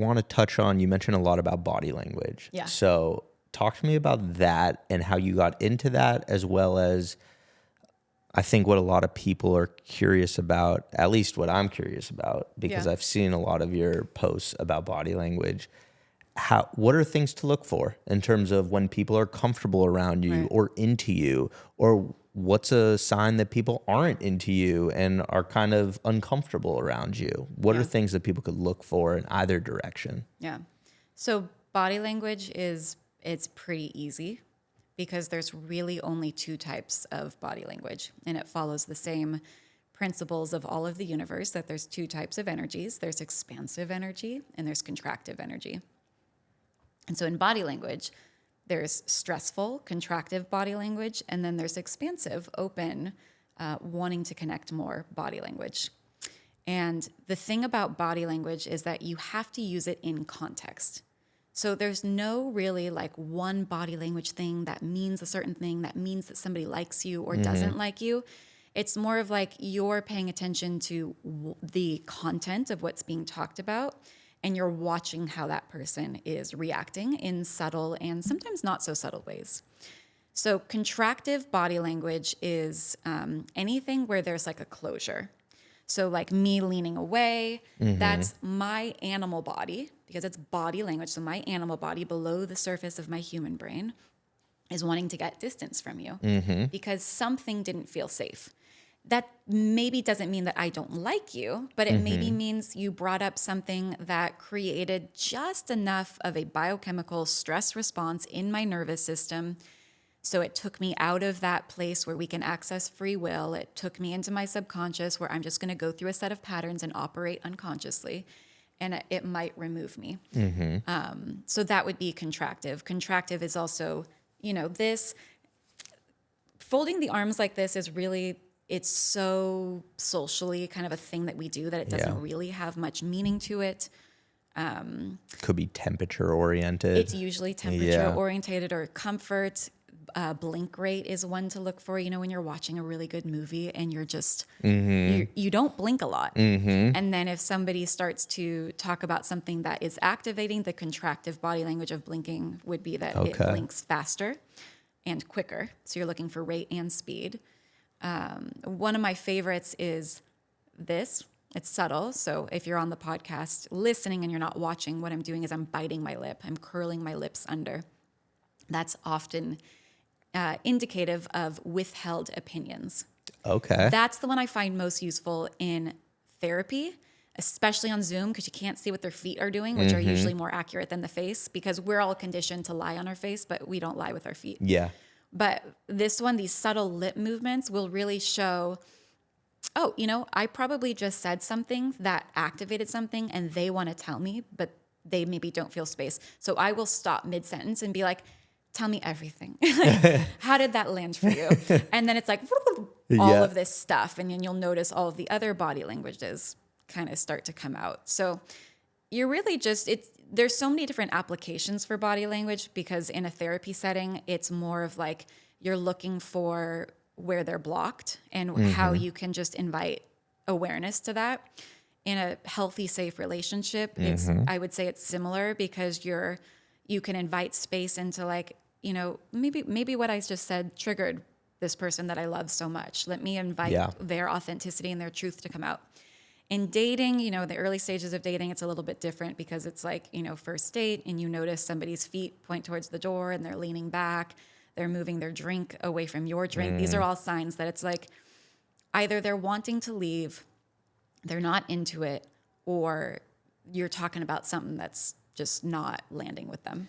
want to touch on, you mentioned a lot about body language. Yeah. So talk to me about that and how you got into that, as well as I think what a lot of people are curious about, at least what I'm curious about, because Yeah. I've seen a lot of your posts about body language. What are things to look for in terms of when people are comfortable around you Right. or into you, or what's a sign that people aren't into you and are kind of uncomfortable around you? What are Yeah. things that people could look for in either direction? Yeah. So body language it's pretty easy because there's really only two types of body language, and it follows the same principles of all of the universe, that there's two types of energies. There's expansive energy and there's contractive energy. And so in body language, there's stressful, contractive body language, and then there's expansive, open, wanting to connect more body language. And the thing about body language is that you have to use it in context. So there's no really like one body language thing that means a certain thing, that means that somebody likes you or doesn't like you. It's more of like you're paying attention to the content of what's being talked about, and you're watching how that person is reacting in subtle and sometimes not so subtle ways. So contractive body language is anything where there's like a closure. So like me leaning away, that's my animal body, because it's body language. So my animal body below the surface of my human brain is wanting to get distance from you because something didn't feel safe. That maybe doesn't mean that I don't like you, but it maybe means you brought up something that created just enough of a biochemical stress response in my nervous system. So it took me out of that place where we can access free will. It took me into my subconscious where I'm just going to go through a set of patterns and operate unconsciously, and it might remove me. So that would be contractive. Contractive is also, this folding the arms like this is really, it's so socially kind of a thing that we do that it doesn't really have much meaning to it. Could be temperature oriented. It's usually temperature orientated or comfort. Blink rate is one to look for, when you're watching a really good movie and you're just, you don't blink a lot. And then if somebody starts to talk about something that is activating the contractive body language of blinking, would be that it blinks faster and quicker. So you're looking for rate and speed. One of my favorites is this. It's subtle. So if you're on the podcast listening and you're not watching, what I'm doing is I'm biting my lip. I'm curling my lips under. That's often indicative of withheld opinions. Okay. That's the one I find most useful in therapy, especially on Zoom, because you can't see what their feet are doing, which are usually more accurate than the face, because we're all conditioned to lie on our face, but we don't lie with our feet. Yeah. But this one, these subtle lip movements will really show, oh, I probably just said something that activated something and they want to tell me, but they maybe don't feel space. So I will stop mid-sentence and be like, tell me everything. How did that land for you? And then it's like all of this stuff. And then you'll notice all of the other body languages kind of start to come out. So you're really just, there's so many different applications for body language, because in a therapy setting, it's more of like you're looking for where they're blocked and how you can just invite awareness to that. In a healthy, safe relationship, I would say it's similar, because you can invite space into like, maybe what I just said triggered this person that I love so much. Let me invite their authenticity and their truth to come out. In dating, the early stages of dating, it's a little bit different, because it's like, first date and you notice somebody's feet point towards the door and they're leaning back, they're moving their drink away from your drink. These are all signs that it's like either they're wanting to leave, they're not into it, or you're talking about something that's just not landing with them.